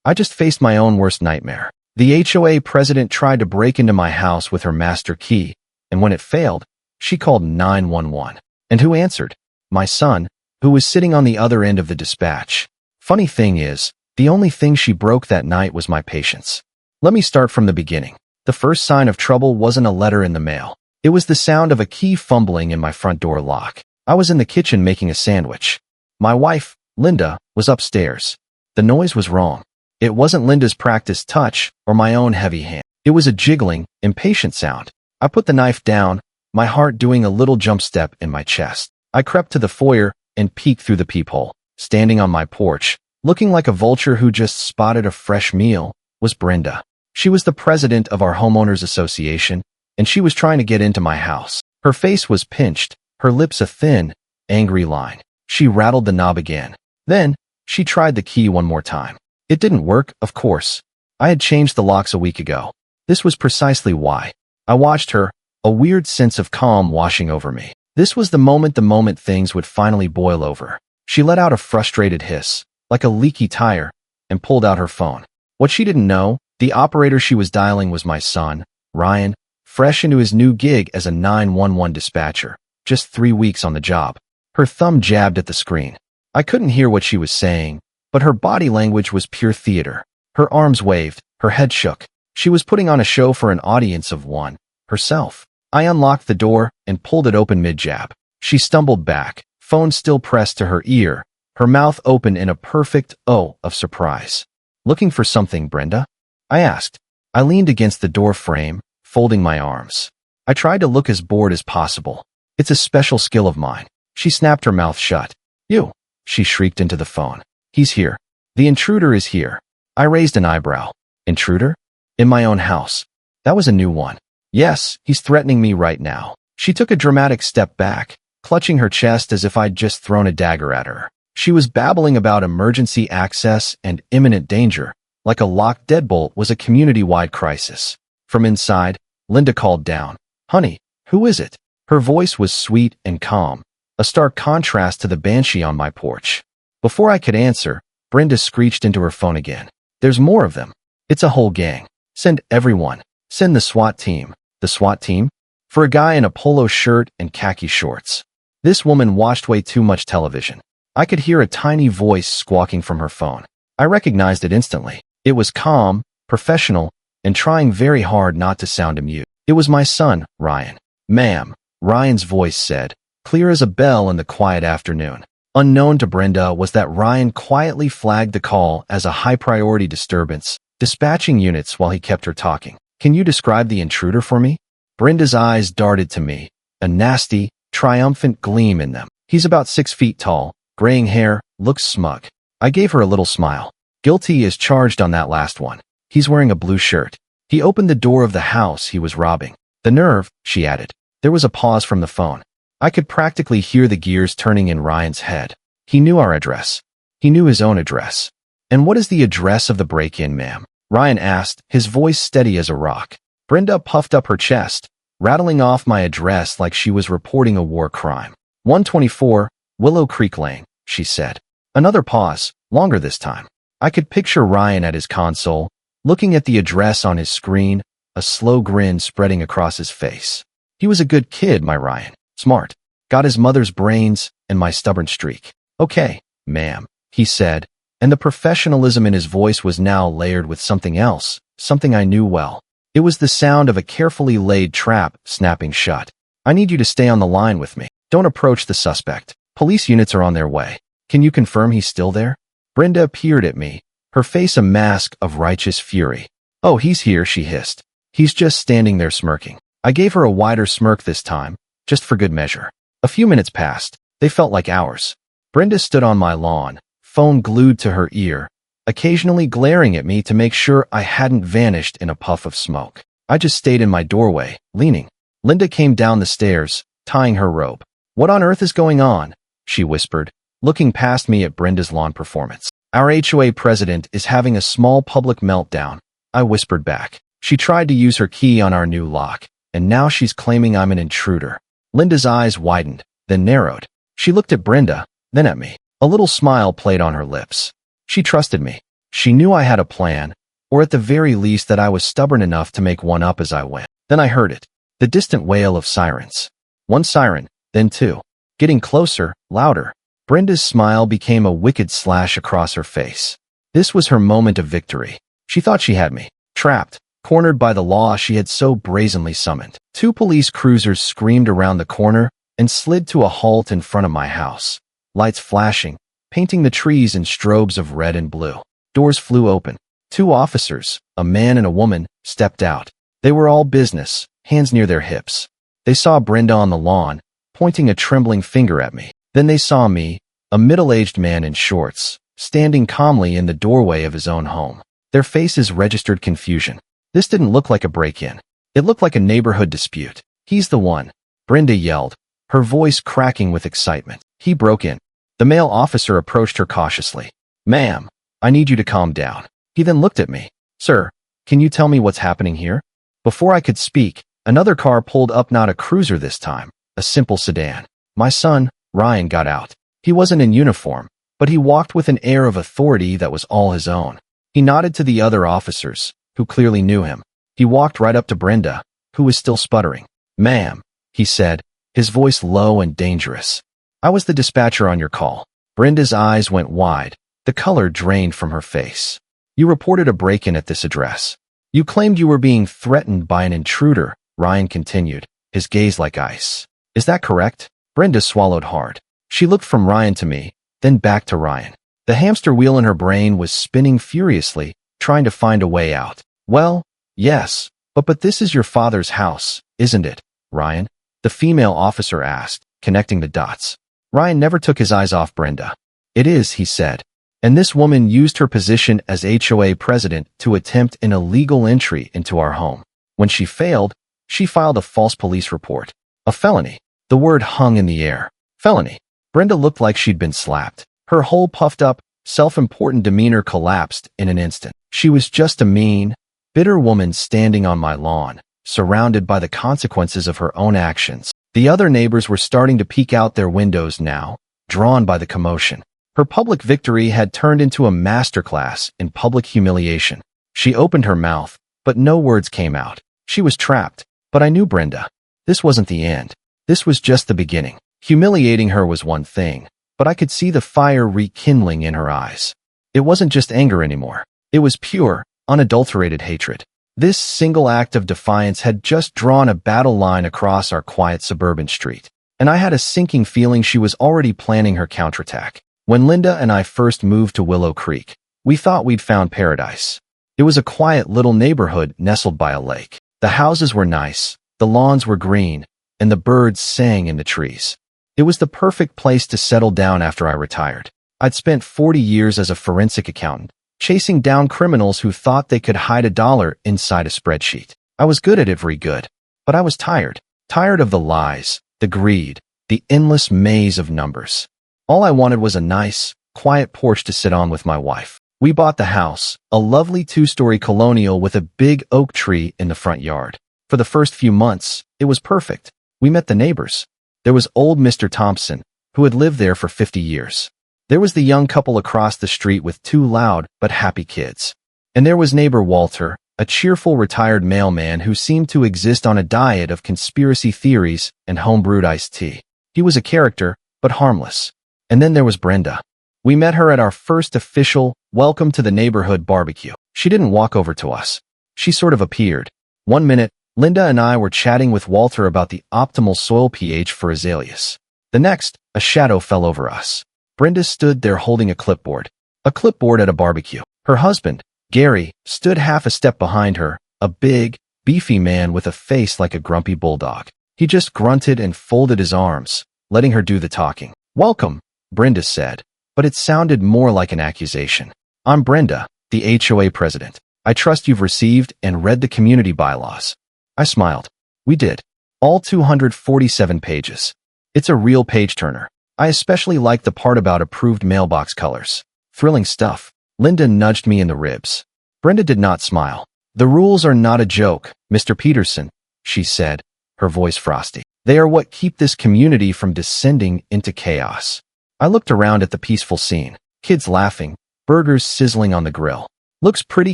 I just faced my own worst nightmare. The HOA president tried to break into my house with her master key, and when it failed, she called 911. And who answered? My son, who was sitting on the other end of the dispatch. Funny thing is, the only thing she broke that night was my patience. Let me start from the beginning. The first sign of trouble wasn't a letter in the mail. It was the sound of a key fumbling in my front door lock. I was in the kitchen making a sandwich. My wife, Linda, was upstairs. The noise was wrong. It wasn't Linda's practiced touch or my own heavy hand. It was a jiggling, impatient sound. I put the knife down, my heart doing a little jump step in my chest. I crept to the foyer and peeked through the peephole. Standing on my porch, looking like a vulture who just spotted a fresh meal, was Brenda. She was the president of our homeowners association, and she was trying to get into my house. Her face was pinched, her lips a thin, angry line. She rattled the knob again. Then, she tried the key one more time. It didn't work, of course. I had changed the locks a week ago. This was precisely why. I watched her, a weird sense of calm washing over me. This was the moment things would finally boil over. She let out a frustrated hiss, like a leaky tire, and pulled out her phone. What she didn't know, the operator she was dialing was my son, Ryan, fresh into his new gig as a 911 dispatcher, just 3 weeks on the job. Her thumb jabbed at the screen. I couldn't hear what she was saying, but her body language was pure theater. Her arms waved, her head shook. She was putting on a show for an audience of one, herself. I unlocked the door and pulled it open mid-jab. She stumbled back, phone still pressed to her ear, her mouth open in a perfect O of surprise. Looking for something, Brenda? I asked. I leaned against the door frame, folding my arms. I tried to look as bored as possible. It's a special skill of mine. She snapped her mouth shut. You, she shrieked into the phone. He's here. The intruder is here. I raised an eyebrow. Intruder? In my own house. That was a new one. Yes, he's threatening me right now. She took a dramatic step back, clutching her chest as if I'd just thrown a dagger at her. She was babbling about emergency access and imminent danger, like a locked deadbolt was a community-wide crisis. From inside, Linda called down. Honey, who is it? Her voice was sweet and calm, a stark contrast to the banshee on my porch. Before I could answer, Brenda screeched into her phone again. There's more of them. It's a whole gang. Send everyone. Send the SWAT team. The SWAT team? For a guy in a polo shirt and khaki shorts. This woman watched way too much television. I could hear a tiny voice squawking from her phone. I recognized it instantly. It was calm, professional, and trying very hard not to sound amused. It was my son, Ryan. Ma'am, Ryan's voice said, clear as a bell in the quiet afternoon. Unknown to Brenda was that Ryan quietly flagged the call as a high-priority disturbance, dispatching units while he kept her talking. Can you describe the intruder for me? Brenda's eyes darted to me, a nasty, triumphant gleam in them. He's about 6 feet tall, graying hair, looks smug. I gave her a little smile. Guilty as charged on that last one. He's wearing a blue shirt. He opened the door of the house he was robbing. The nerve, she added. There was a pause from the phone. I could practically hear the gears turning in Ryan's head. He knew our address. He knew his own address. And what is the address of the break-in, ma'am? Ryan asked, his voice steady as a rock. Brenda puffed up her chest, rattling off my address like she was reporting a war crime. 124, Willow Creek Lane, she said. Another pause, longer this time. I could picture Ryan at his console, looking at the address on his screen, a slow grin spreading across his face. He was a good kid, my Ryan. Smart. Got his mother's brains and my stubborn streak. Okay, ma'am, he said, and the professionalism in his voice was now layered with something else, something I knew well. It was the sound of a carefully laid trap snapping shut. I need you to stay on the line with me. Don't approach the suspect. Police units are on their way. Can you confirm he's still there? Brenda peered at me, her face a mask of righteous fury. Oh, he's here, she hissed. He's just standing there smirking. I gave her a wider smirk this time, just for good measure. A few minutes passed. They felt like hours. Brenda stood on my lawn, phone glued to her ear, occasionally glaring at me to make sure I hadn't vanished in a puff of smoke. I just stayed in my doorway, leaning. Linda came down the stairs, tying her rope. What on earth is going on? She whispered, looking past me at Brenda's lawn performance. Our HOA president is having a small public meltdown, I whispered back. She tried to use her key on our new lock, and now she's claiming I'm an intruder. Linda's eyes widened, then narrowed. She looked at Brenda, then at me. A little smile played on her lips. She trusted me. She knew I had a plan, or at the very least that I was stubborn enough to make one up as I went. Then I heard it. The distant wail of sirens. One siren, then two. Getting closer, louder. Brenda's smile became a wicked slash across her face. This was her moment of victory. She thought she had me. Trapped, cornered by the law she had so brazenly summoned. Two police cruisers screamed around the corner and slid to a halt in front of my house. Lights flashing, painting the trees in strobes of red and blue. Doors flew open. Two officers, a man and a woman, stepped out. They were all business, hands near their hips. They saw Brenda on the lawn, pointing a trembling finger at me. Then they saw me, a middle-aged man in shorts, standing calmly in the doorway of his own home. Their faces registered confusion. This didn't look like a break-in. It looked like a neighborhood dispute. "He's the one," Brenda yelled, her voice cracking with excitement. He broke in. The male officer approached her cautiously. "Ma'am, I need you to calm down." He then looked at me. "Sir, can you tell me what's happening here?" Before I could speak, another car pulled up, not a cruiser this time, a simple sedan. My son, Ryan, got out. He wasn't in uniform, but he walked with an air of authority that was all his own. He nodded to the other officers, who clearly knew him. He walked right up to Brenda, who was still sputtering. "Ma'am," he said, his voice low and dangerous. "I was the dispatcher on your call." Brenda's eyes went wide. The color drained from her face. "You reported a break-in at this address. You claimed you were being threatened by an intruder," Ryan continued, his gaze like ice. "Is that correct?" Brenda swallowed hard. She looked from Ryan to me, then back to Ryan. The hamster wheel in her brain was spinning furiously, trying to find a way out. "Well, yes, but this is your father's house, isn't it, Ryan?" the female officer asked, connecting the dots. Ryan never took his eyes off Brenda. "It is," he said. "And this woman used her position as HOA president to attempt an illegal entry into our home. When she failed, she filed a false police report. A felony." The word hung in the air. Felony. Brenda looked like she'd been slapped. Her whole puffed-up, self-important demeanor collapsed in an instant. She was just a mean, bitter woman standing on my lawn, surrounded by the consequences of her own actions. The other neighbors were starting to peek out their windows now, drawn by the commotion. Her public victory had turned into a masterclass in public humiliation. She opened her mouth, but no words came out. She was trapped, but I knew Brenda. This wasn't the end. This was just the beginning. Humiliating her was one thing, but I could see the fire rekindling in her eyes. It wasn't just anger anymore. It was pure, unadulterated hatred. This single act of defiance had just drawn a battle line across our quiet suburban street, and I had a sinking feeling she was already planning her counterattack. When Linda and I first moved to Willow Creek, we thought we'd found paradise. It was a quiet little neighborhood nestled by a lake. The houses were nice, the lawns were green, and the birds sang in the trees. It was the perfect place to settle down after I retired. I'd spent 40 years as a forensic accountant, chasing down criminals who thought they could hide a dollar inside a spreadsheet. I was good at it, very good, but I was tired. Tired of the lies, the greed, the endless maze of numbers. All I wanted was a nice, quiet porch to sit on with my wife. We bought the house, a lovely 2-story colonial with a big oak tree in the front yard. For the first few months, it was perfect. We met the neighbors. There was old Mr. Thompson, who had lived there for 50 years. There was the young couple across the street with 2 loud but happy kids. And there was neighbor Walter, a cheerful retired mailman who seemed to exist on a diet of conspiracy theories and home-brewed iced tea. He was a character, but harmless. And then there was Brenda. We met her at our first official welcome to the neighborhood barbecue. She didn't walk over to us. She sort of appeared. One minute, Linda and I were chatting with Walter about the optimal soil pH for azaleas. The next, a shadow fell over us. Brenda stood there holding a clipboard at a barbecue. Her husband, Gary, stood half a step behind her, a big, beefy man with a face like a grumpy bulldog. He just grunted and folded his arms, letting her do the talking. "Welcome," Brenda said, but it sounded more like an accusation. "I'm Brenda, the HOA president. I trust you've received and read the community bylaws." I smiled. We did. All 247 pages. It's a real page-turner. I especially like the part about approved mailbox colors. Thrilling stuff. Linda nudged me in the ribs. Brenda did not smile. "The rules are not a joke, Mr. Peterson," she said, her voice frosty. "They are what keep this community from descending into chaos." I looked around at the peaceful scene. Kids laughing, burgers sizzling on the grill. Looks pretty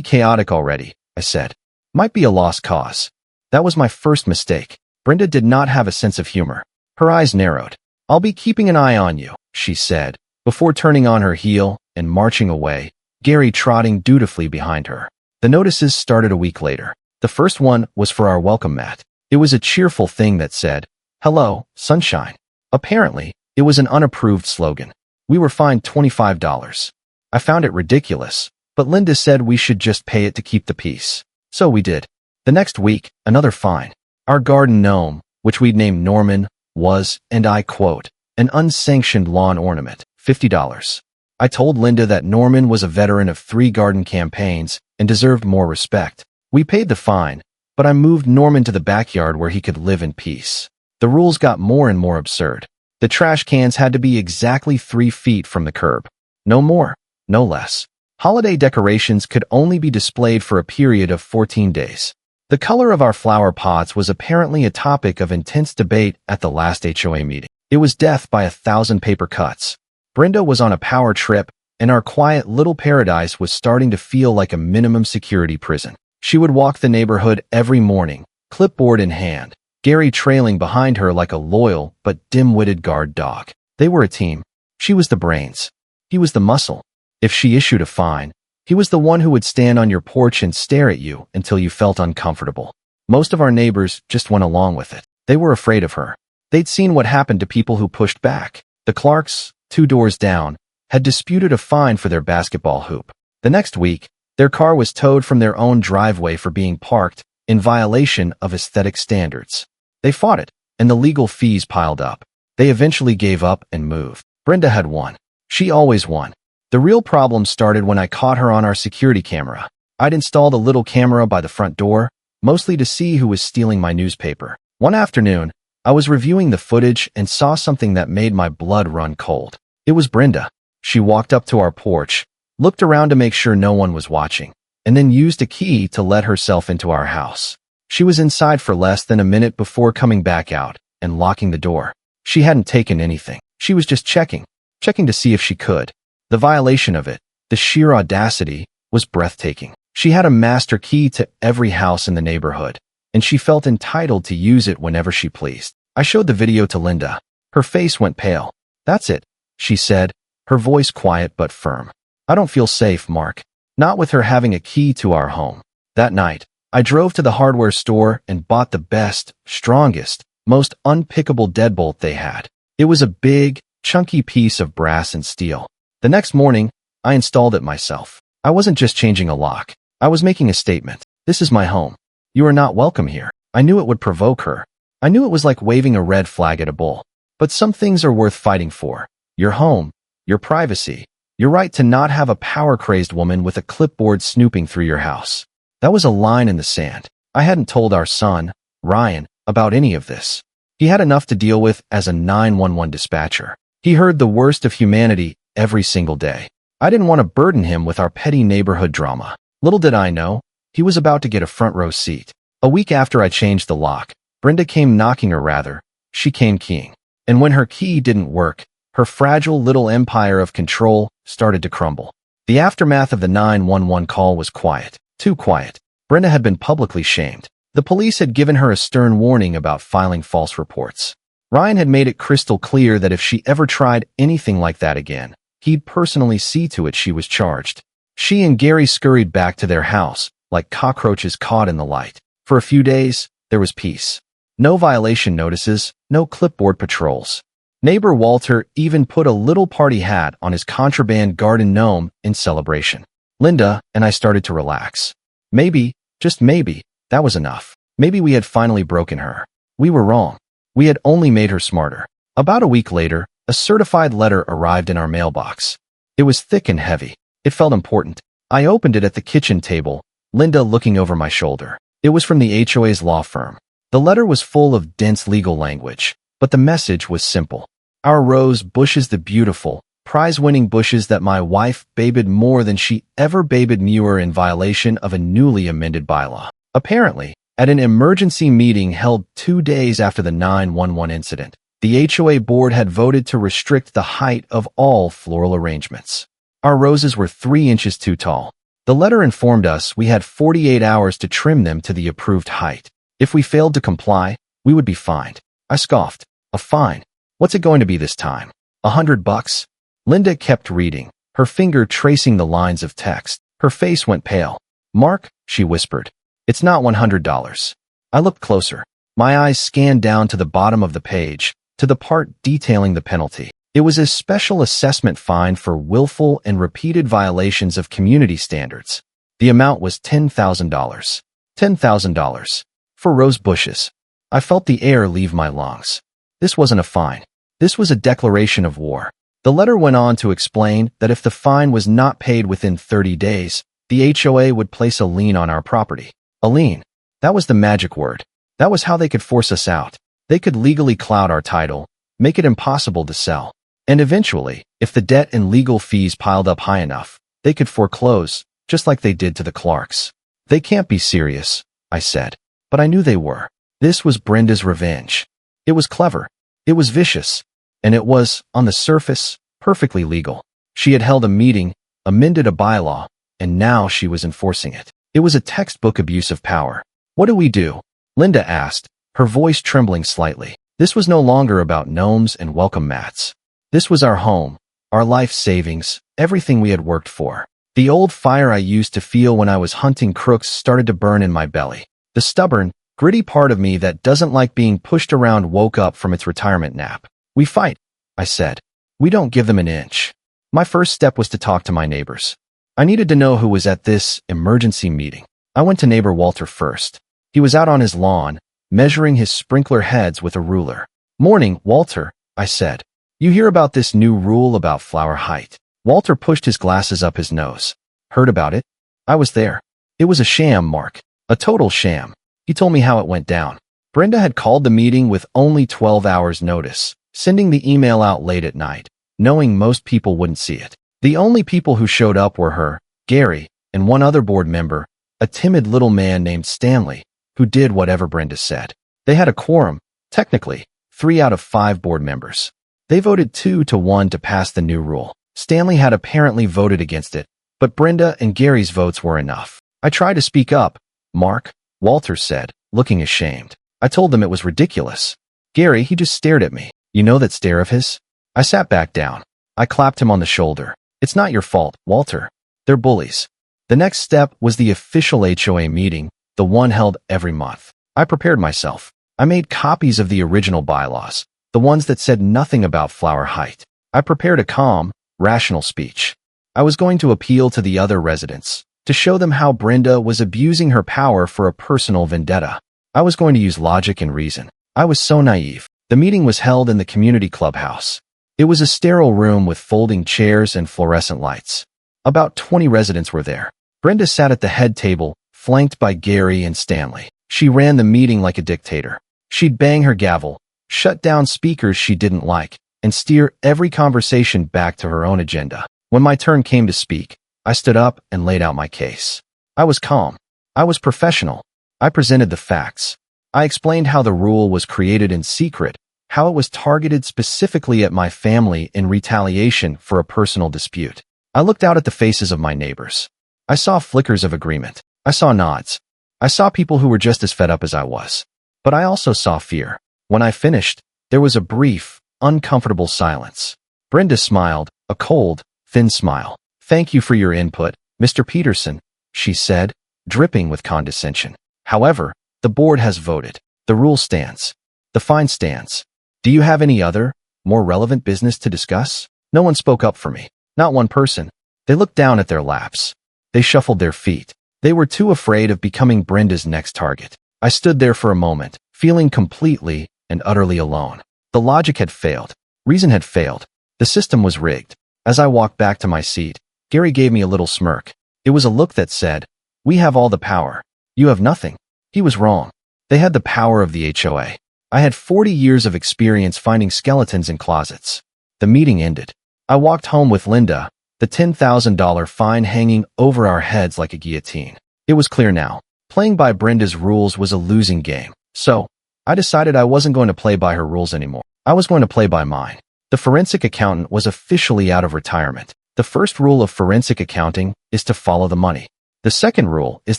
chaotic already, I said. Might be a lost cause. That was my first mistake. Brenda did not have a sense of humor. Her eyes narrowed. I'll be keeping an eye on you, she said, before turning on her heel and marching away, Gary trotting dutifully behind her. The notices started a week later. The first one was for our welcome mat. It was a cheerful thing that said, "Hello, sunshine." Apparently, it was an unapproved slogan. We were fined $25. I found it ridiculous, but Linda said we should just pay it to keep the peace. So we did. The next week, another fine. Our garden gnome, which we'd named Norman, was, and I quote, an unsanctioned lawn ornament, $50. I told Linda that Norman was a veteran of 3 garden campaigns and deserved more respect. We paid the fine, but I moved Norman to the backyard where he could live in peace. The rules got more and more absurd. The trash cans had to be exactly 3 feet from the curb. No more, no less. Holiday decorations could only be displayed for a period of 14 days. The color of our flower pots was apparently a topic of intense debate at the last HOA meeting. It was death by 1,000 paper cuts. Brenda was on a power trip, and our quiet little paradise was starting to feel like a minimum security prison. She would walk the neighborhood every morning, clipboard in hand, Gary trailing behind her like a loyal but dim-witted guard dog. They were a team. She was the brains. He was the muscle. If she issued a fine, he was the one who would stand on your porch and stare at you until you felt uncomfortable. Most of our neighbors just went along with it. They were afraid of her. They'd seen what happened to people who pushed back. The Clarks, 2 doors down, had disputed a fine for their basketball hoop. The next week, their car was towed from their own driveway for being parked in violation of aesthetic standards. They fought it, and the legal fees piled up. They eventually gave up and moved. Brenda had won. She always won. The real problem started when I caught her on our security camera. I'd installed a little camera by the front door, mostly to see who was stealing my newspaper. One afternoon, I was reviewing the footage and saw something that made my blood run cold. It was Brenda. She walked up to our porch, looked around to make sure no one was watching, and then used a key to let herself into our house. She was inside for less than a minute before coming back out and locking the door. She hadn't taken anything. She was just checking to see if she could. The violation of it, the sheer audacity, was breathtaking. She had a master key to every house in the neighborhood, and she felt entitled to use it whenever she pleased. I showed the video to Linda. Her face went pale. "That's it," she said, her voice quiet but firm. "I don't feel safe, Mark. Not with her having a key to our home." That night, I drove to the hardware store and bought the best, strongest, most unpickable deadbolt they had. It was a big, chunky piece of brass and steel. The next morning, I installed it myself. I wasn't just changing a lock. I was making a statement. This is my home. You are not welcome here. I knew it would provoke her. I knew it was like waving a red flag at a bull. But some things are worth fighting for. Your home, your privacy, your right to not have a power-crazed woman with a clipboard snooping through your house. That was a line in the sand. I hadn't told our son, Ryan, about any of this. He had enough to deal with as a 911 dispatcher. He heard the worst of humanity every single day. I didn't want to burden him with our petty neighborhood drama. Little did I know, he was about to get a front row seat. A week after I changed the lock, Brenda came knocking, or rather, she came keying. And when her key didn't work, her fragile little empire of control started to crumble. The aftermath of the 911 call was quiet. Too quiet. Brenda had been publicly shamed. The police had given her a stern warning about filing false reports. Ryan had made it crystal clear that if she ever tried anything like that again, he'd personally see to it she was charged. She and Gary scurried back to their house, like cockroaches caught in the light. For a few days, there was peace. No violation notices, no clipboard patrols. Neighbor Walter even put a little party hat on his contraband garden gnome in celebration. Linda and I started to relax. Maybe, just maybe, that was enough. Maybe we had finally broken her. We were wrong. We had only made her smarter. About a week later, a certified letter arrived in our mailbox. It was thick and heavy. It felt important. I opened it at the kitchen table, Linda looking over my shoulder. It was from the HOA's law firm. The letter was full of dense legal language, but the message was simple. Our rose bushes, the beautiful, prize-winning bushes that my wife babied more than she ever babied me, were in violation of a newly amended bylaw. Apparently, at an emergency meeting held 2 days after the 911 incident, the HOA board had voted to restrict the height of all floral arrangements. Our roses were 3 inches too tall. The letter informed us we had 48 hours to trim them to the approved height. If we failed to comply, we would be fined. I scoffed. A fine? What's it going to be this time? $100? Linda kept reading, her finger tracing the lines of text. Her face went pale. Mark, she whispered. It's not $100. I looked closer. My eyes scanned down to the bottom of the page, to the part detailing the penalty. It was a special assessment fine for willful and repeated violations of community standards. The amount was $10,000. $10,000. For rose bushes. I felt the air leave my lungs. This wasn't a fine. This was a declaration of war. The letter went on to explain that if the fine was not paid within 30 days, the HOA would place a lien on our property. A lien. That was the magic word. That was how they could force us out. They could legally cloud our title, make it impossible to sell. And eventually, if the debt and legal fees piled up high enough, they could foreclose, just like they did to the Clarks. They can't be serious, I said. But I knew they were. This was Brenda's revenge. It was clever. It was vicious. And it was, on the surface, perfectly legal. She had held a meeting, amended a bylaw, and now she was enforcing it. It was a textbook abuse of power. What do we do? Linda asked, her voice trembling slightly. This was no longer about gnomes and welcome mats. This was our home, our life savings, everything we had worked for. The old fire I used to feel when I was hunting crooks started to burn in my belly. The stubborn, gritty part of me that doesn't like being pushed around woke up from its retirement nap. We fight, I said. We don't give them an inch. My first step was to talk to my neighbors. I needed to know who was at this emergency meeting. I went to neighbor Walter first. He was out on his lawn, measuring his sprinkler heads with a ruler. Morning, Walter, I said. You hear about this new rule about flower height? Walter pushed his glasses up his nose. Heard about it? I was there. It was a sham, Mark. A total sham. He told me how it went down. Brenda had called the meeting with only 12 hours notice, sending the email out late at night, knowing most people wouldn't see it. The only people who showed up were her, Gary, and one other board member, a timid little man named Stanley, who did whatever Brenda said. They had a quorum, technically, 3 out of 5 board members. They voted 2-1 to pass the new rule. Stanley had apparently voted against it, but Brenda and Gary's votes were enough. I tried to speak up. Mark, Walter said, looking ashamed. I told them it was ridiculous. Gary, he just stared at me. You know that stare of his? I sat back down. I clapped him on the shoulder. It's not your fault, Walter. They're bullies. The next step was the official HOA meeting, the one held every month. I prepared myself. I made copies of the original bylaws, the ones that said nothing about flower height. I prepared a calm, rational speech. I was going to appeal to the other residents, to show them how Brenda was abusing her power for a personal vendetta. I was going to use logic and reason. I was so naive. The meeting was held in the community clubhouse. It was a sterile room with folding chairs and fluorescent lights. About 20 residents were there. Brenda sat at the head table, flanked by Gary and Stanley. She ran the meeting like a dictator. She'd bang her gavel, shut down speakers she didn't like, and steer every conversation back to her own agenda. When my turn came to speak, I stood up and laid out my case. I was calm. I was professional. I presented the facts. I explained how the rule was created in secret, how it was targeted specifically at my family in retaliation for a personal dispute. I looked out at the faces of my neighbors. I saw flickers of agreement. I saw nods. I saw people who were just as fed up as I was. But I also saw fear. When I finished, there was a brief, uncomfortable silence. Brenda smiled, a cold, thin smile. Thank you for your input, Mr. Peterson, she said, dripping with condescension. However, the board has voted. The rule stands. The fine stands. Do you have any other, more relevant business to discuss? No one spoke up for me. Not one person. They looked down at their laps. They shuffled their feet. They were too afraid of becoming Brenda's next target. I stood there for a moment, feeling completely and utterly alone. The logic had failed. Reason had failed. The system was rigged. As I walked back to my seat, Gary gave me a little smirk. It was a look that said, "We have all the power. You have nothing." He was wrong. They had the power of the HOA. I had 40 years of experience finding skeletons in closets. The meeting ended. I walked home with Linda, the $10,000 fine hanging over our heads like a guillotine. It was clear now. Playing by Brenda's rules was a losing game. So, I decided I wasn't going to play by her rules anymore. I was going to play by mine. The forensic accountant was officially out of retirement. The first rule of forensic accounting is to follow the money. The second rule is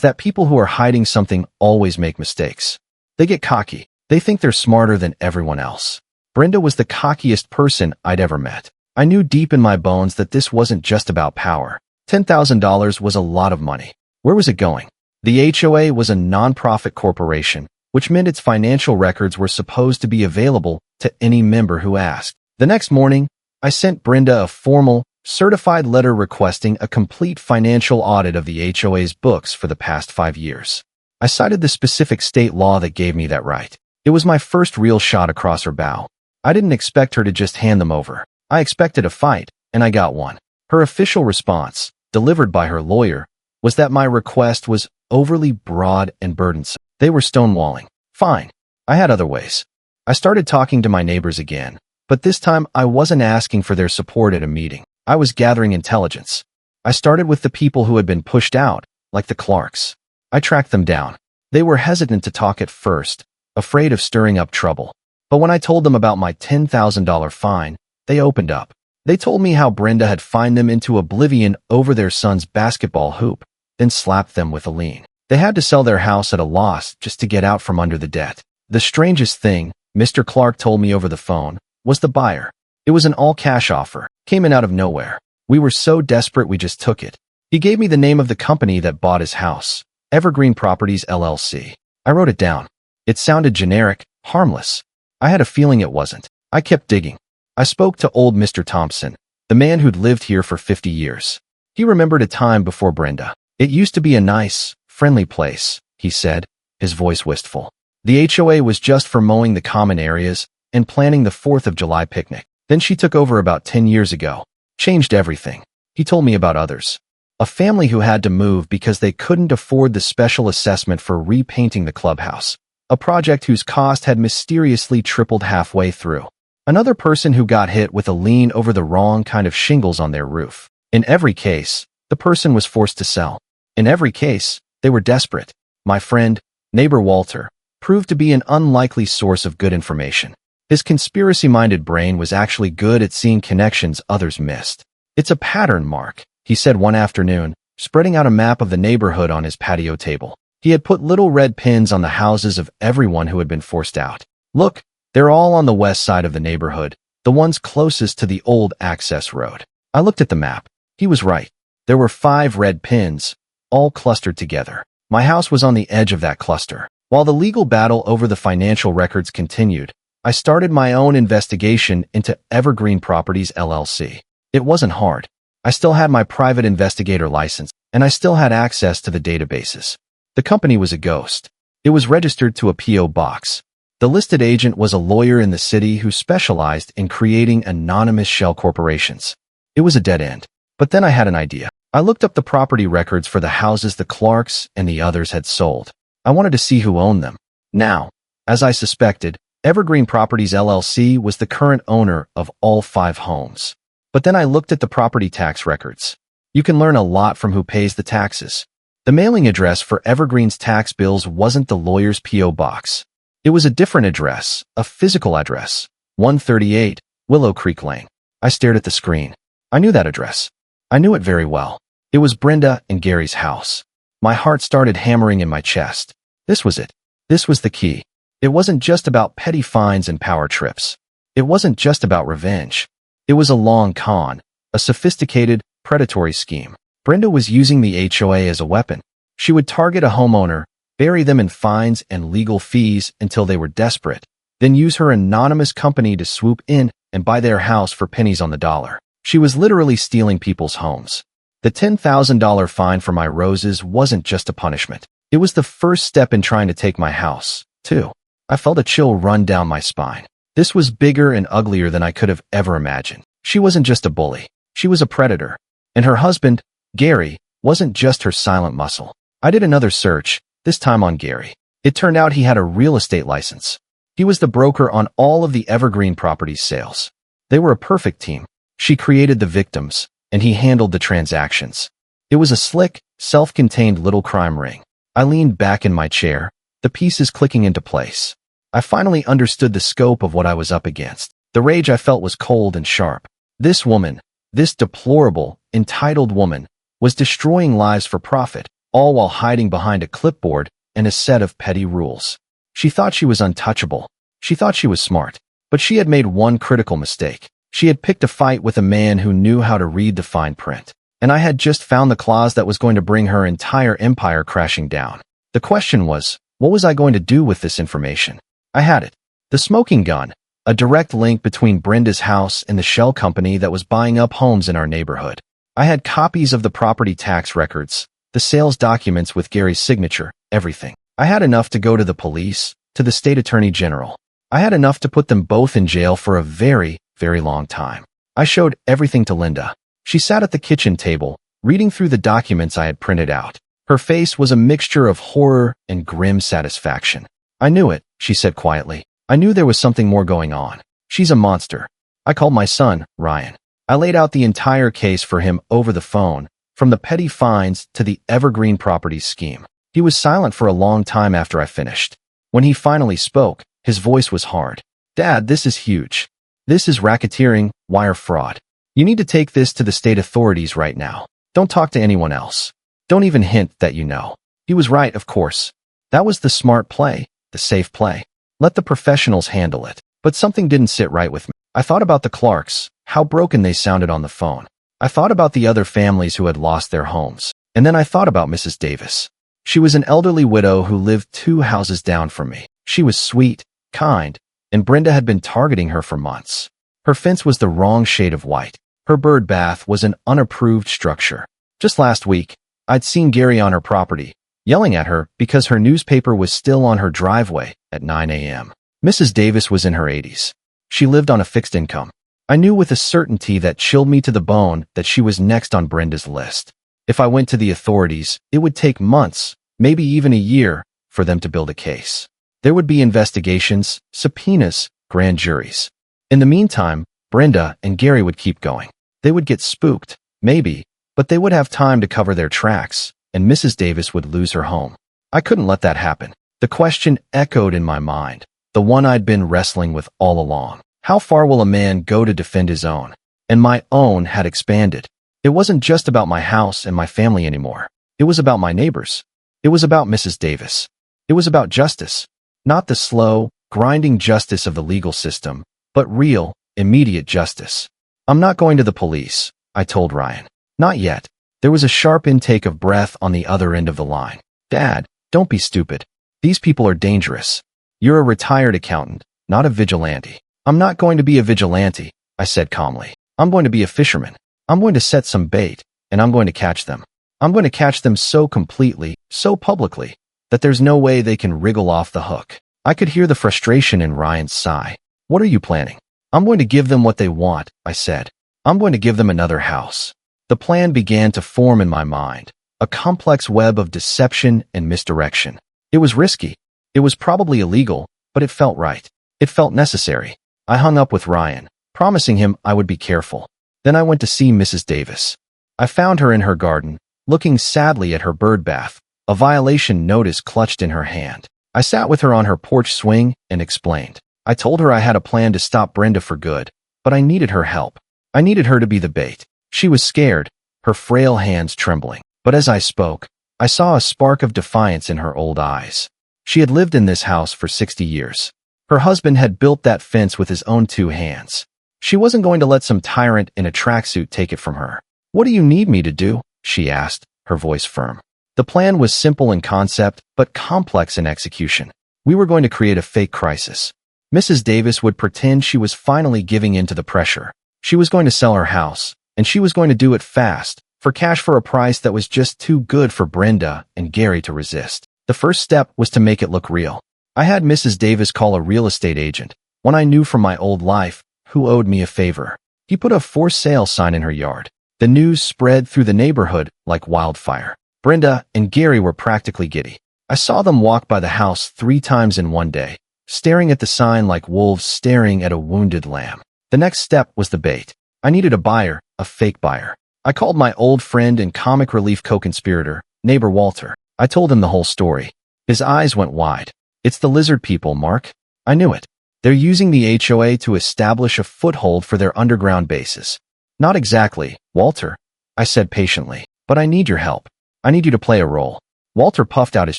that people who are hiding something always make mistakes. They get cocky. They think they're smarter than everyone else. Brenda was the cockiest person I'd ever met. I knew deep in my bones that this wasn't just about power. $10,000 was a lot of money. Where was it going? The HOA was a nonprofit corporation, which meant its financial records were supposed to be available to any member who asked. The next morning, I sent Brenda a formal, certified letter requesting a complete financial audit of the HOA's books for the past 5 years. I cited the specific state law that gave me that right. It was my first real shot across her bow. I didn't expect her to just hand them over. I expected a fight, and I got one. Her official response, delivered by her lawyer, was that my request was overly broad and burdensome. They were stonewalling. Fine. I had other ways. I started talking to my neighbors again, but this time I wasn't asking for their support at a meeting. I was gathering intelligence. I started with the people who had been pushed out, like the Clarks. I tracked them down. They were hesitant to talk at first, afraid of stirring up trouble. But when I told them about my $10,000 fine, they opened up. They told me how Brenda had fined them into oblivion over their son's basketball hoop, then slapped them with a lien. They had to sell their house at a loss just to get out from under the debt. The strangest thing, Mr. Clark told me over the phone, was the buyer. It was an all-cash offer, came in out of nowhere. We were so desperate we just took it. He gave me the name of the company that bought his house, Evergreen Properties LLC. I wrote it down. It sounded generic, harmless. I had a feeling it wasn't. I kept digging. I spoke to old Mr. Thompson, the man who'd lived here for 50 years. He remembered a time before Brenda. It used to be a nice, friendly place, he said, his voice wistful. The HOA was just for mowing the common areas and planning the 4th of July picnic. Then she took over about 10 years ago. Changed everything. He told me about others. A family who had to move because they couldn't afford the special assessment for repainting the clubhouse. A project whose cost had mysteriously tripled halfway through. Another person who got hit with a lien over the wrong kind of shingles on their roof. In every case, the person was forced to sell. In every case, they were desperate. My friend, neighbor Walter, proved to be an unlikely source of good information. His conspiracy-minded brain was actually good at seeing connections others missed. It's a pattern, Mark, he said one afternoon, spreading out a map of the neighborhood on his patio table. He had put little red pins on the houses of everyone who had been forced out. Look, they're all on the west side of the neighborhood, the ones closest to the old access road. I looked at the map. He was right. There were 5 red pins, all clustered together. My house was on the edge of that cluster. While the legal battle over the financial records continued, I started my own investigation into Evergreen Properties LLC. It wasn't hard. I still had my private investigator license, and I still had access to the databases. The company was a ghost. It was registered to a P.O. box. The listed agent was a lawyer in the city who specialized in creating anonymous shell corporations. It was a dead end. But then I had an idea. I looked up the property records for the houses the Clarks and the others had sold. I wanted to see who owned them. Now, as I suspected, Evergreen Properties LLC was the current owner of all 5 homes. But then I looked at the property tax records. You can learn a lot from who pays the taxes. The mailing address for Evergreen's tax bills wasn't the lawyer's P.O. box. It was a different address, a physical address, 138 Willow Creek Lane. I stared at the screen. I knew that address. I knew it very well. It was Brenda and Gary's house. My heart started hammering in my chest. This was it. This was the key. It wasn't just about petty fines and power trips. It wasn't just about revenge. It was a long con, a sophisticated, predatory scheme. Brenda was using the HOA as a weapon. She would target a homeowner, bury them in fines and legal fees until they were desperate, then use her anonymous company to swoop in and buy their house for pennies on the dollar. She was literally stealing people's homes. The $10,000 fine for my roses wasn't just a punishment. It was the first step in trying to take my house, too. I felt a chill run down my spine. This was bigger and uglier than I could have ever imagined. She wasn't just a bully. She was a predator. And her husband, Gary, wasn't just her silent muscle. I did another search, this time on Gary. It turned out he had a real estate license. He was the broker on all of the Evergreen Properties sales. They were a perfect team. She created the victims, and he handled the transactions. It was a slick, self-contained little crime ring. I leaned back in my chair, the pieces clicking into place. I finally understood the scope of what I was up against. The rage I felt was cold and sharp. This woman, This deplorable, entitled woman was destroying lives for profit, all while hiding behind a clipboard and a set of petty rules. She thought she was untouchable. She thought she was smart. But she had made one critical mistake. She had picked a fight with a man who knew how to read the fine print. And I had just found the clause that was going to bring her entire empire crashing down. The question was, what was I going to do with this information? I had it. The smoking gun, a direct link between Brenda's house and the shell company that was buying up homes in our neighborhood. I had copies of the property tax records, the sales documents with Gary's signature, everything. I had enough to go to the police, to the state attorney general. I had enough to put them both in jail for a very, very long time. I showed everything to Linda. She sat at the kitchen table, reading through the documents I had printed out. Her face was a mixture of horror and grim satisfaction. I knew it, she said quietly. I knew there was something more going on. She's a monster. I called my son, Ryan. I laid out the entire case for him over the phone, from the petty fines to the evergreen properties scheme. He was silent for a long time after I finished. When he finally spoke, his voice was hard. Dad, this is huge. This is racketeering, wire fraud. You need to take this to the state authorities right now. Don't talk to anyone else. Don't even hint that you know. He was right, of course. That was the smart play, the safe play. Let the professionals handle it. But something didn't sit right with me. I thought about the Clarks, how broken they sounded on the phone. I thought about the other families who had lost their homes. And then I thought about Mrs. Davis. She was an elderly widow who lived 2 houses down from me. She was sweet, kind, and Brenda had been targeting her for months. Her fence was the wrong shade of white. Her bird bath was an unapproved structure. Just last week, I'd seen Gary on her property, yelling at her because her newspaper was still on her driveway at 9 a.m. Mrs. Davis was in her 80s. She lived on a fixed income. I knew with a certainty that chilled me to the bone that she was next on Brenda's list. If I went to the authorities, it would take months, maybe even a year, for them to build a case. There would be investigations, subpoenas, grand juries. In the meantime, Brenda and Gary would keep going. They would get spooked, maybe, but they would have time to cover their tracks, and Mrs. Davis would lose her home. I couldn't let that happen. The question echoed in my mind, the one I'd been wrestling with all along. How far will a man go to defend his own? And my own had expanded. It wasn't just about my house and my family anymore. It was about my neighbors. It was about Mrs. Davis. It was about justice. Not the slow, grinding justice of the legal system, but real, immediate justice. I'm not going to the police, I told Ryan. Not yet. There was a sharp intake of breath on the other end of the line. Dad, don't be stupid. These people are dangerous. You're a retired accountant, not a vigilante. I'm not going to be a vigilante, I said calmly. I'm going to be a fisherman. I'm going to set some bait, and I'm going to catch them. I'm going to catch them so completely, so publicly, that there's no way they can wriggle off the hook. I could hear the frustration in Ryan's sigh. What are you planning? I'm going to give them what they want, I said. I'm going to give them another house. The plan began to form in my mind, a complex web of deception and misdirection. It was risky. It was probably illegal, but it felt right. It felt necessary. I hung up with Ryan, promising him I would be careful. Then I went to see Mrs. Davis. I found her in her garden, looking sadly at her bird bath, a violation notice clutched in her hand. I sat with her on her porch swing and explained. I told her I had a plan to stop Brenda for good, but I needed her help. I needed her to be the bait. She was scared, her frail hands trembling. But as I spoke, I saw a spark of defiance in her old eyes. She had lived in this house for 60 years. Her husband had built that fence with his own 2 hands. She wasn't going to let some tyrant in a tracksuit take it from her. What do you need me to do? She asked, her voice firm. The plan was simple in concept, but complex in execution. We were going to create a fake crisis. Mrs. Davis would pretend she was finally giving in to the pressure. She was going to sell her house, and she was going to do it fast, for cash for a price that was just too good for Brenda and Gary to resist. The first step was to make it look real. I had Mrs. Davis call a real estate agent, one I knew from my old life, who owed me a favor. He put a for sale sign in her yard. The news spread through the neighborhood like wildfire. Brenda and Gary were practically giddy. I saw them walk by the house 3 times in one day, staring at the sign like wolves staring at a wounded lamb. The next step was the bait. I needed a buyer, a fake buyer. I called my old friend and comic relief co-conspirator, neighbor Walter. I told him the whole story. His eyes went wide. It's the lizard people, Mark. I knew it. They're using the HOA to establish a foothold for their underground bases. Not exactly, Walter, I said patiently, but I need your help. I need you to play a role. Walter puffed out his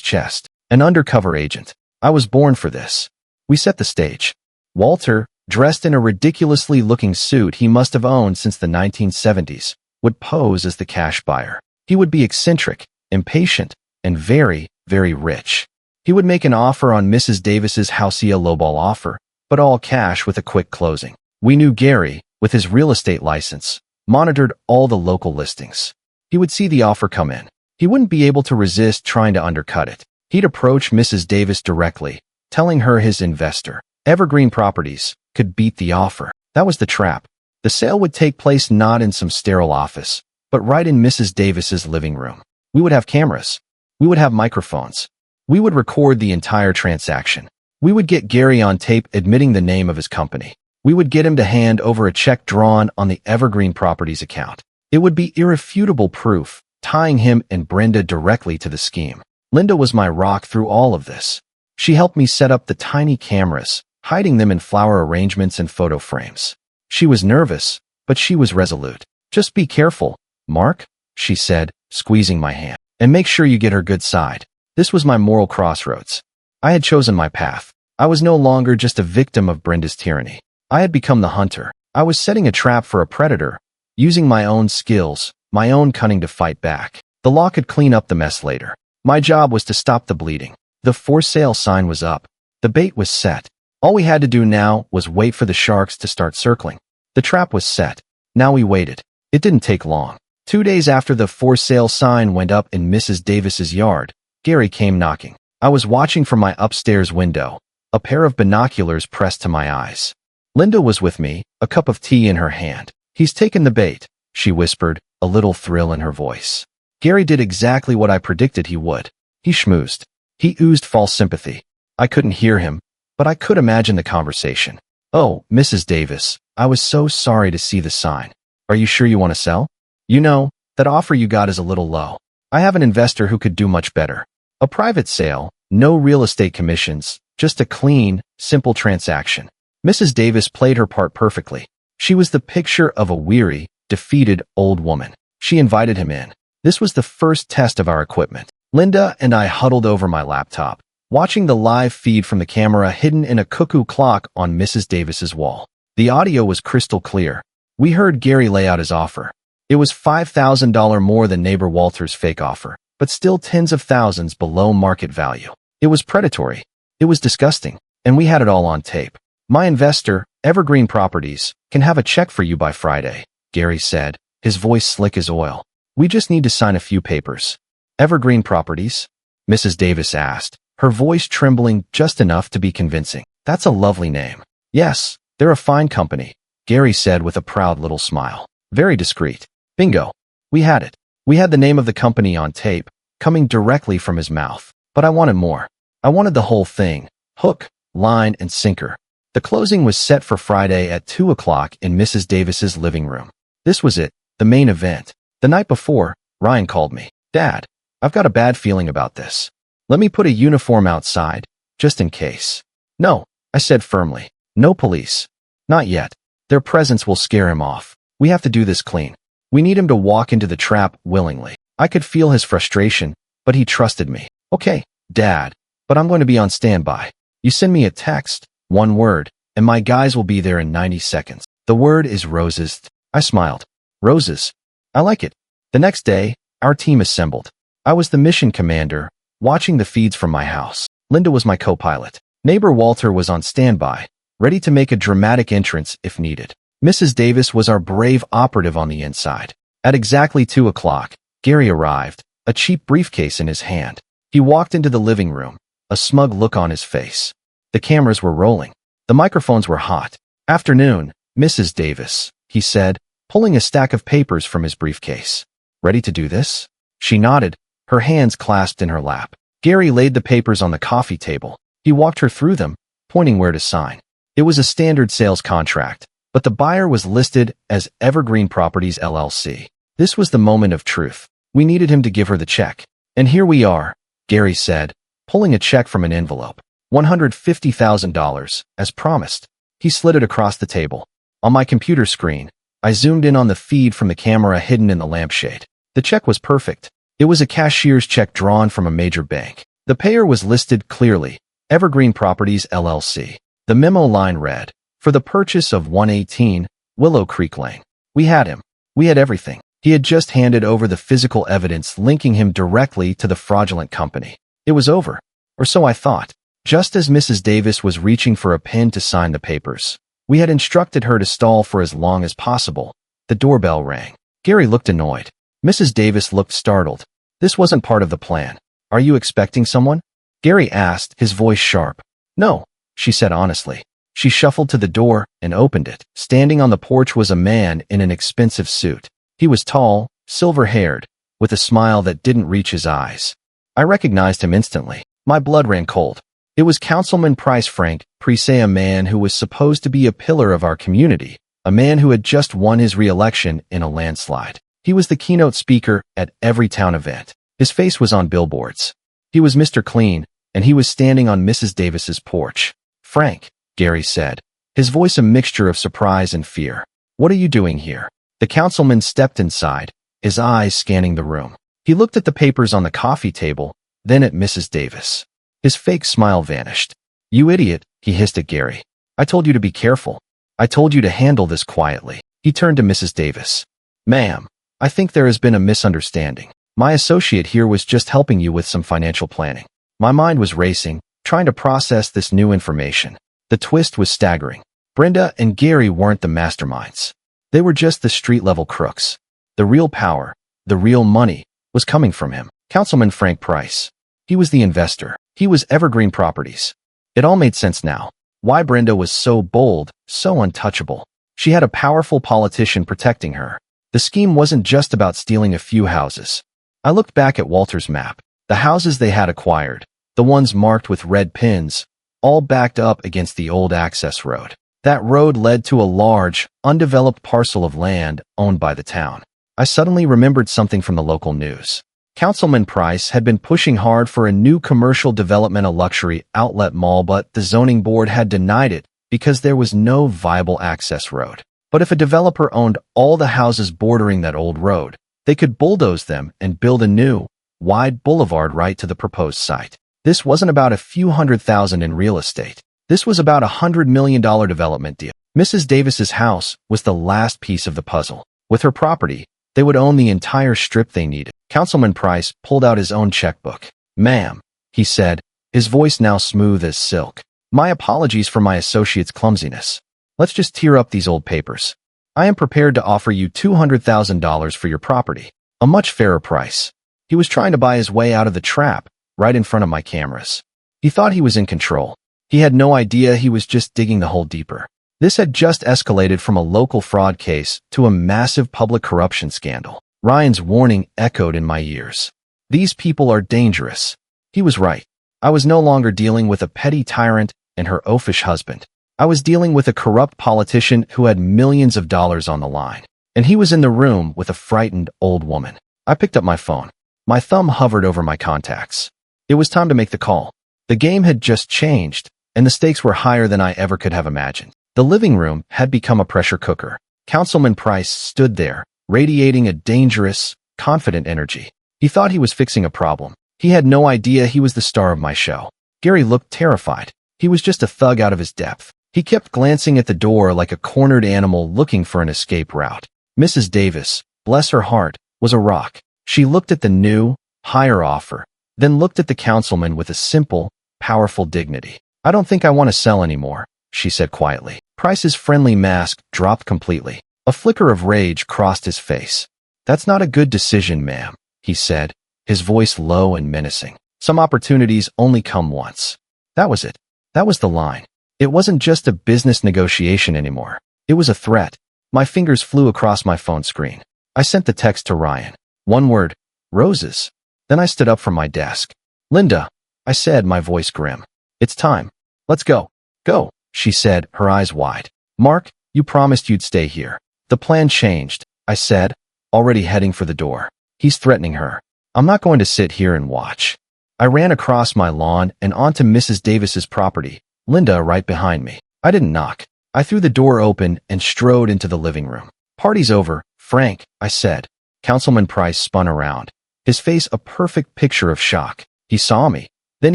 chest. An undercover agent. I was born for this. We set the stage. Walter, dressed in a ridiculously looking suit he must have owned since the 1970s, would pose as the cash buyer. He would be eccentric, impatient, and very, very rich. He would make an offer on Mrs. Davis's house, a lowball offer, but all cash with a quick closing. We knew Gary, with his real estate license, monitored all the local listings. He would see the offer come in. He wouldn't be able to resist trying to undercut it. He'd approach Mrs. Davis directly, telling her his investor, Evergreen Properties, could beat the offer. That was the trap. The sale would take place not in some sterile office, but right in Mrs. Davis's living room. We would have cameras. We would have microphones. We would record the entire transaction. We would get Gary on tape admitting the name of his company. We would get him to hand over a check drawn on the Evergreen Properties account. It would be irrefutable proof, tying him and Brenda directly to the scheme. Linda was my rock through all of this. She helped me set up the tiny cameras, hiding them in flower arrangements and photo frames. She was nervous, but she was resolute. Just be careful, Mark, she said, squeezing my hand, and make sure you get her good side. This was my moral crossroads. I had chosen my path. I was no longer just a victim of Brenda's tyranny. I had become the hunter. I was setting a trap for a predator, using my own skills, my own cunning to fight back. The law could clean up the mess later. My job was to stop the bleeding. The for sale sign was up. The bait was set. All we had to do now was wait for the sharks to start circling. The trap was set. Now we waited. It didn't take long. 2 days after the for sale sign went up in Mrs. Davis's yard, Gary came knocking. I was watching from my upstairs window, a pair of binoculars pressed to my eyes. Linda was with me, a cup of tea in her hand. He's taken the bait, she whispered, a little thrill in her voice. Gary did exactly what I predicted he would. He schmoozed. He oozed false sympathy. I couldn't hear him, but I could imagine the conversation. Oh, Mrs. Davis, I was so sorry to see the sign. Are you sure you want to sell? You know, that offer you got is a little low. I have an investor who could do much better. A private sale, no real estate commissions, just a clean, simple transaction. Mrs. Davis played her part perfectly. She was the picture of a weary, defeated old woman. She invited him in. This was the first test of our equipment. Linda and I huddled over my laptop, watching the live feed from the camera hidden in a cuckoo clock on Mrs. Davis's wall. The audio was crystal clear. We heard Gary lay out his offer. It was $5,000 more than neighbor Walter's fake offer, but still tens of thousands below market value. It was predatory. It was disgusting. And we had it all on tape. My investor, Evergreen Properties, can have a check for you by Friday, Gary said, his voice slick as oil. We just need to sign a few papers. Evergreen Properties? Mrs. Davis asked, her voice trembling just enough to be convincing. That's a lovely name. Yes, they're a fine company, Gary said with a proud little smile. Very discreet. Bingo. We had it. We had the name of the company on tape, coming directly from his mouth. But I wanted more. I wanted the whole thing. Hook, line, and sinker. The closing was set for Friday at 2 o'clock in Mrs. Davis's living room. This was it, the main event. The night before, Ryan called me. Dad, I've got a bad feeling about this. Let me put a uniform outside, just in case. No, I said firmly. No police. Not yet. Their presence will scare him off. We have to do this clean. We need him to walk into the trap willingly. I could feel his frustration, but he trusted me. Okay, Dad, but I'm going to be on standby. You send me a text, one word, and my guys will be there in 90 seconds. The word is roses. I smiled. Roses. I like it. The next day, our team assembled. I was the mission commander, watching the feeds from my house. Linda was my co-pilot. Neighbor Walter was on standby, ready to make a dramatic entrance if needed. Mrs. Davis was our brave operative on the inside. At exactly 2 o'clock, Gary arrived, a cheap briefcase in his hand. He walked into the living room, a smug look on his face. The cameras were rolling. The microphones were hot. Afternoon, Mrs. Davis, he said, pulling a stack of papers from his briefcase. Ready to do this? She nodded, her hands clasped in her lap. Gary laid the papers on the coffee table. He walked her through them, pointing where to sign. It was a standard sales contract, but the buyer was listed as Evergreen Properties LLC. This was the moment of truth. We needed him to give her the check. And here we are, Gary said, pulling a check from an envelope. $150,000, as promised. He slid it across the table. On my computer screen, I zoomed in on the feed from the camera hidden in the lampshade. The check was perfect. It was a cashier's check drawn from a major bank. The payer was listed clearly, Evergreen Properties, LLC. The memo line read, for the purchase of 118 Willow Creek Lane. We had him. We had everything. He had just handed over the physical evidence linking him directly to the fraudulent company. It was over. Or so I thought. Just as Mrs. Davis was reaching for a pen to sign the papers, we had instructed her to stall for as long as possible. The doorbell rang. Gary looked annoyed. Mrs. Davis looked startled. This wasn't part of the plan. Are you expecting someone? Gary asked, his voice sharp. No, she said honestly. She shuffled to the door and opened it. Standing on the porch was a man in an expensive suit. He was tall, silver-haired, with a smile that didn't reach his eyes. I recognized him instantly. My blood ran cold. It was Councilman Price Frank Price, a man who was supposed to be a pillar of our community, a man who had just won his re-election in a landslide. He was the keynote speaker at every town event. His face was on billboards. He was Mr. Clean, and he was standing on Mrs. Davis's porch. Frank, Gary said, his voice a mixture of surprise and fear. What are you doing here? The councilman stepped inside, his eyes scanning the room. He looked at the papers on the coffee table, then at Mrs. Davis. His fake smile vanished. You idiot, he hissed at Gary. I told you to be careful. I told you to handle this quietly. He turned to Mrs. Davis. Ma'am, I think there has been a misunderstanding. My associate here was just helping you with some financial planning. My mind was racing, trying to process this new information. The twist was staggering. Brenda and Gary weren't the masterminds. They were just the street-level crooks. The real power, the real money, was coming from him. Councilman Frank Price. He was the investor. He was Evergreen Properties. It all made sense now. Why Brenda was so bold, so untouchable. She had a powerful politician protecting her. The scheme wasn't just about stealing a few houses. I looked back at Walter's map. The houses they had acquired, the ones marked with red pins, all backed up against the old access road. That road led to a large, undeveloped parcel of land owned by the town. I suddenly remembered something from the local news. Councilman Price had been pushing hard for a new commercial development, a luxury outlet mall, but the zoning board had denied it because there was no viable access road. But if a developer owned all the houses bordering that old road, they could bulldoze them and build a new, wide boulevard right to the proposed site. This wasn't about a few $100,000 in real estate. This was about $100 million development deal. Mrs. Davis's house was the last piece of the puzzle. With her property, they would own the entire strip they needed. Councilman Price pulled out his own checkbook. Ma'am, he said, his voice now smooth as silk. My apologies for my associate's clumsiness. Let's just tear up these old papers. I am prepared to offer you $200,000 for your property, a much fairer price. He was trying to buy his way out of the trap, right in front of my cameras. He thought he was in control. He had no idea he was just digging the hole deeper. This had just escalated from a local fraud case to a massive public corruption scandal. Ryan's warning echoed in my ears. These people are dangerous. He was right. I was no longer dealing with a petty tyrant and her oafish husband. I was dealing with a corrupt politician who had millions of dollars on the line. And he was in the room with a frightened old woman. I picked up my phone. My thumb hovered over my contacts. It was time to make the call. The game had just changed, and the stakes were higher than I ever could have imagined. The living room had become a pressure cooker. Councilman Price stood there, radiating a dangerous, confident energy. He thought he was fixing a problem. He had no idea he was the star of my show. Gary looked terrified. He was just a thug out of his depth. He kept glancing at the door like a cornered animal looking for an escape route. Mrs. Davis, bless her heart, was a rock. She looked at the new, higher offer, then looked at the councilman with a simple, powerful dignity. I don't think I want to sell anymore, she said quietly. Price's friendly mask dropped completely. A flicker of rage crossed his face. That's not a good decision, ma'am, he said, his voice low and menacing. Some opportunities only come once. That was it. That was the line. It wasn't just a business negotiation anymore. It was a threat. My fingers flew across my phone screen. I sent the text to Ryan. One word, roses. Then I stood up from my desk. Linda, I said, my voice grim. It's time. Let's go. Go, she said, her eyes wide. Mark, you promised you'd stay here. The plan changed, I said, already heading for the door. He's threatening her. I'm not going to sit here and watch. I ran across my lawn and onto Mrs. Davis's property, Linda right behind me. I didn't knock. I threw the door open and strode into the living room. Party's over, Frank, I said. Councilman Price spun around, his face a perfect picture of shock. He saw me. Then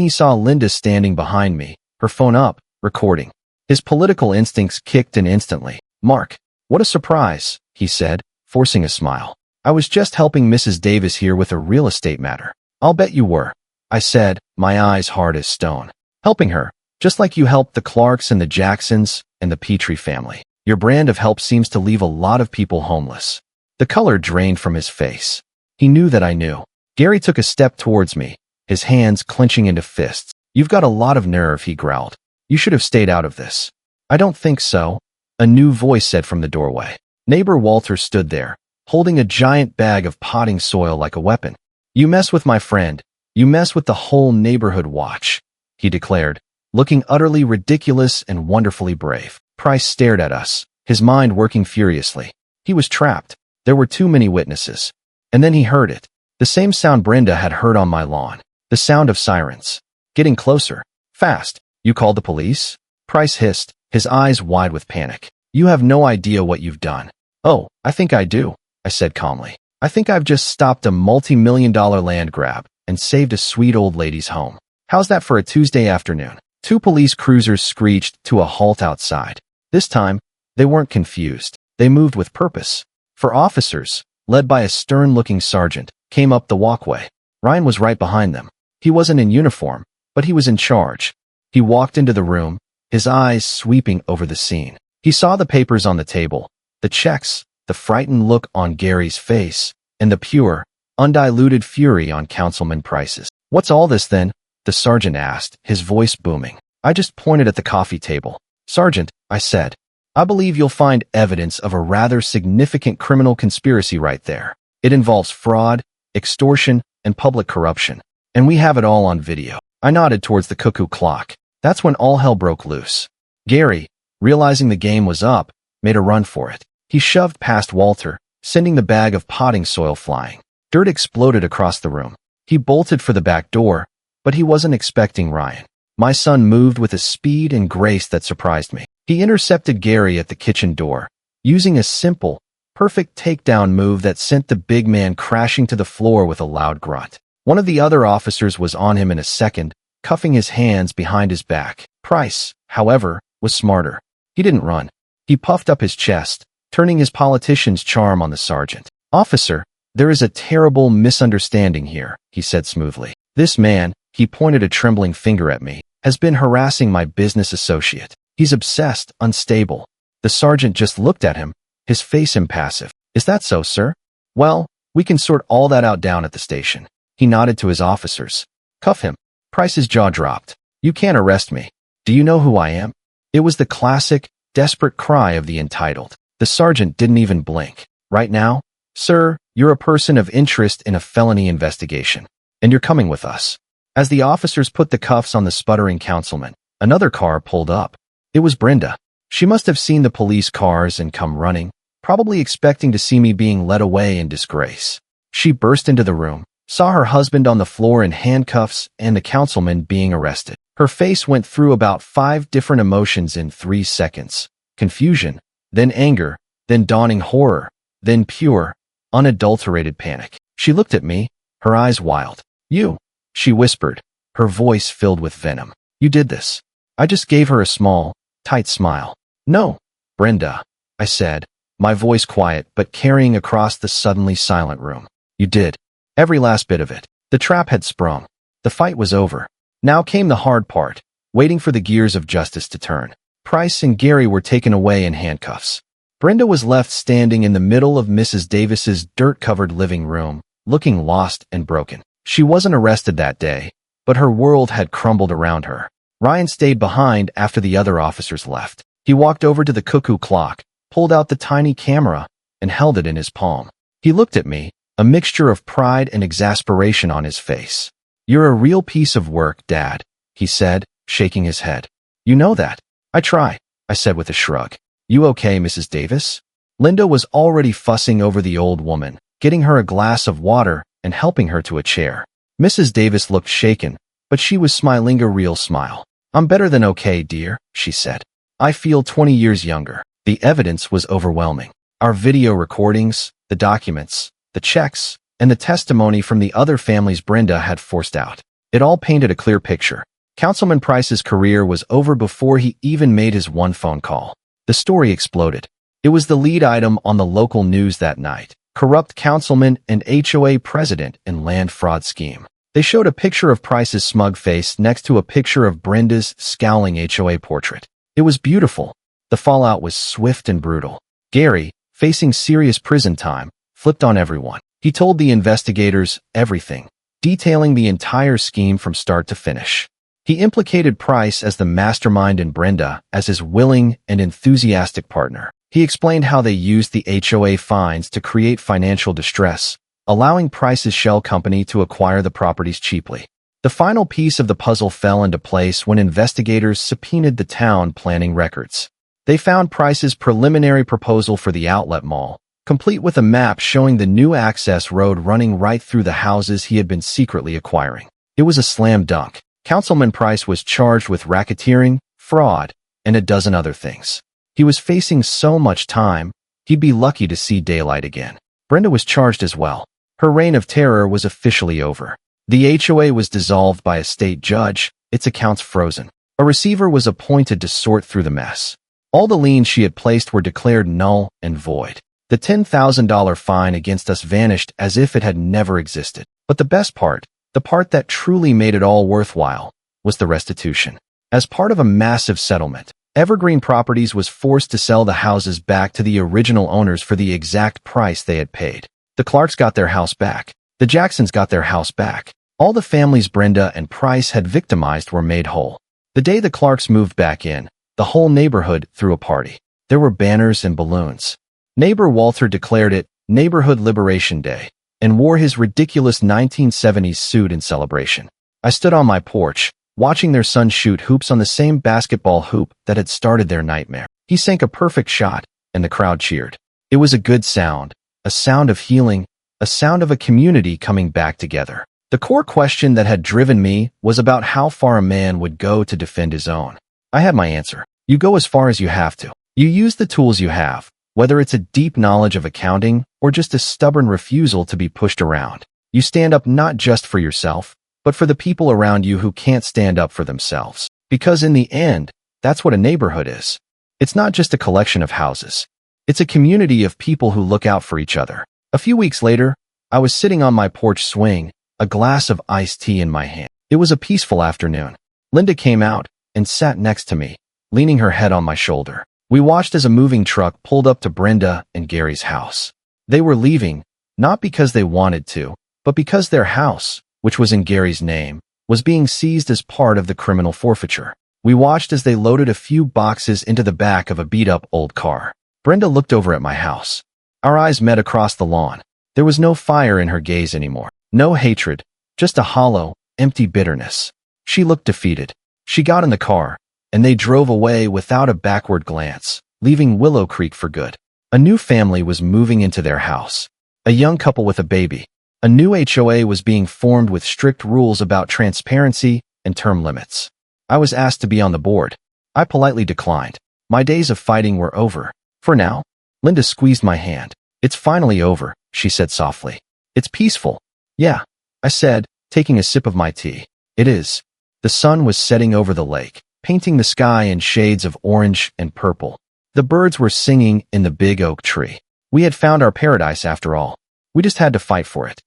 he saw Linda standing behind me, her phone up, recording. His political instincts kicked in instantly. Mark, what a surprise, he said, forcing a smile. I was just helping Mrs. Davis here with a real estate matter. I'll bet you were, I said, my eyes hard as stone. Helping her, just like you helped the Clarks and the Jacksons and the Petrie family. Your brand of help seems to leave a lot of people homeless. The color drained from his face. He knew that I knew. Gary took a step towards me, his hands clenching into fists. You've got a lot of nerve, he growled. You should have stayed out of this. I don't think so, a new voice said from the doorway. Neighbor Walter stood there, holding a giant bag of potting soil like a weapon. You mess with my friend, you mess with the whole neighborhood watch, he declared, looking utterly ridiculous and wonderfully brave. Price stared at us, his mind working furiously. He was trapped. There were too many witnesses. And then he heard it. The same sound Brenda had heard on my lawn. The sound of sirens. Getting closer. Fast. You called the police? Price hissed, his eyes wide with panic. You have no idea what you've done. Oh, I think I do, I said calmly. I think I've just stopped a multi-million-dollar land grab and saved a sweet old lady's home. How's that for a Tuesday afternoon? 2 police cruisers screeched to a halt outside. This time, they weren't confused. They moved with purpose. 4 officers, led by a stern-looking sergeant, came up the walkway. Ryan was right behind them. He wasn't in uniform, but he was in charge. He walked into the room, his eyes sweeping over the scene. He saw the papers on the table, the checks, the frightened look on Gary's face, and the pure, undiluted fury on Councilman Price's. What's all this then? The sergeant asked, his voice booming. I just pointed at the coffee table. Sergeant, I said, I believe you'll find evidence of a rather significant criminal conspiracy right there. It involves fraud, extortion, and public corruption. And we have it all on video. I nodded towards the cuckoo clock. That's when all hell broke loose. Gary, realizing the game was up, made a run for it. He shoved past Walter, sending the bag of potting soil flying. Dirt exploded across the room. He bolted for the back door, but he wasn't expecting Ryan. My son moved with a speed and grace that surprised me. He intercepted Gary at the kitchen door, using a simple, perfect takedown move that sent the big man crashing to the floor with a loud grunt. One of the other officers was on him in a second, cuffing his hands behind his back. Price, however, was smarter. He didn't run. He puffed up his chest, turning his politician's charm on the sergeant. Officer, there is a terrible misunderstanding here, he said smoothly. This man, he pointed a trembling finger at me, has been harassing my business associate. He's obsessed, unstable. The sergeant just looked at him, his face impassive. Is that so, sir? Well, we can sort all that out down at the station. He nodded to his officers. Cuff him. Price's jaw dropped. You can't arrest me. Do you know who I am? It was the classic, desperate cry of the entitled. The sergeant didn't even blink. Right now, sir, you're a person of interest in a felony investigation, and you're coming with us. As the officers put the cuffs on the sputtering councilman, another car pulled up. It was Brenda. She must have seen the police cars and come running, probably expecting to see me being led away in disgrace. She burst into the room, saw her husband on the floor in handcuffs and the councilman being arrested. Her face went through about 5 different emotions in 3 seconds. Confusion, then anger, then dawning horror, then pure, unadulterated panic. She looked at me, her eyes wild. You, she whispered, her voice filled with venom. You did this. I just gave her a small, tight smile. No, Brenda, I said, my voice quiet but carrying across the suddenly silent room. You did. Every last bit of it. The trap had sprung. The fight was over. Now came the hard part, waiting for the gears of justice to turn. Price and Gary were taken away in handcuffs. Brenda was left standing in the middle of Mrs. Davis's dirt-covered living room, looking lost and broken. She wasn't arrested that day, but her world had crumbled around her. Ryan stayed behind after the other officers left. He walked over to the cuckoo clock, pulled out the tiny camera, and held it in his palm. He looked at me, a mixture of pride and exasperation on his face. You're a real piece of work, Dad, he said, shaking his head. You know that. I try, I said with a shrug. You okay, Mrs. Davis? Linda was already fussing over the old woman, getting her a glass of water and helping her to a chair. Mrs. Davis looked shaken, but she was smiling a real smile. I'm better than okay, dear, she said. I feel 20 years younger. The evidence was overwhelming. Our video recordings, the documents, the checks, and the testimony from the other families Brenda had forced out. It all painted a clear picture. Councilman Price's career was over before he even made his one phone call. The story exploded. It was the lead item on the local news that night. Corrupt councilman and HOA president in land fraud scheme. They showed a picture of Price's smug face next to a picture of Brenda's scowling HOA portrait. It was beautiful. The fallout was swift and brutal. Gary, facing serious prison time, flipped on everyone. He told the investigators everything, detailing the entire scheme from start to finish. He implicated Price as the mastermind and Brenda as his willing and enthusiastic partner. He explained how they used the HOA fines to create financial distress, allowing Price's shell company to acquire the properties cheaply. The final piece of the puzzle fell into place when investigators subpoenaed the town planning records. They found Price's preliminary proposal for the outlet mall, complete with a map showing the new access road running right through the houses he had been secretly acquiring. It was a slam dunk. Councilman Price was charged with racketeering, fraud, and a dozen other things. He was facing so much time, he'd be lucky to see daylight again. Brenda was charged as well. Her reign of terror was officially over. The HOA was dissolved by a state judge, its accounts frozen. A receiver was appointed to sort through the mess. All the liens she had placed were declared null and void. The $10,000 fine against us vanished as if it had never existed. But the best part, the part that truly made it all worthwhile, was the restitution. As part of a massive settlement, Evergreen Properties was forced to sell the houses back to the original owners for the exact price they had paid. The Clarks got their house back. The Jacksons got their house back. All the families Brenda and Price had victimized were made whole. The day the Clarks moved back in, the whole neighborhood threw a party. There were banners and balloons. Neighbor Walter declared it Neighborhood Liberation Day and wore his ridiculous 1970s suit in celebration. I stood on my porch, watching their son shoot hoops on the same basketball hoop that had started their nightmare. He sank a perfect shot, and the crowd cheered. It was a good sound, a sound of healing, a sound of a community coming back together. The core question that had driven me was about how far a man would go to defend his own. I had my answer. You go as far as you have to. You use the tools you have, whether it's a deep knowledge of accounting or just a stubborn refusal to be pushed around. You stand up not just for yourself, but for the people around you who can't stand up for themselves. Because in the end, that's what a neighborhood is. It's not just a collection of houses. It's a community of people who look out for each other. A few weeks later, I was sitting on my porch swing, a glass of iced tea in my hand. It was a peaceful afternoon. Linda came out and sat next to me, leaning her head on my shoulder. We watched as a moving truck pulled up to Brenda and Gary's house. They were leaving, not because they wanted to, but because their house, which was in Gary's name, was being seized as part of the criminal forfeiture. We watched as they loaded a few boxes into the back of a beat-up old car. Brenda looked over at my house. Our eyes met across the lawn. There was no fire in her gaze anymore. No hatred, just a hollow, empty bitterness. She looked defeated. She got in the car, and they drove away without a backward glance, leaving Willow Creek for good. A new family was moving into their house. A young couple with a baby. A new HOA was being formed with strict rules about transparency and term limits. I was asked to be on the board. I politely declined. My days of fighting were over. For now. Linda squeezed my hand. It's finally over, she said softly. It's peaceful. Yeah, I said, taking a sip of my tea. It is. The sun was setting over the lake, painting the sky in shades of orange and purple. The birds were singing in the big oak tree. We had found our paradise after all. We just had to fight for it.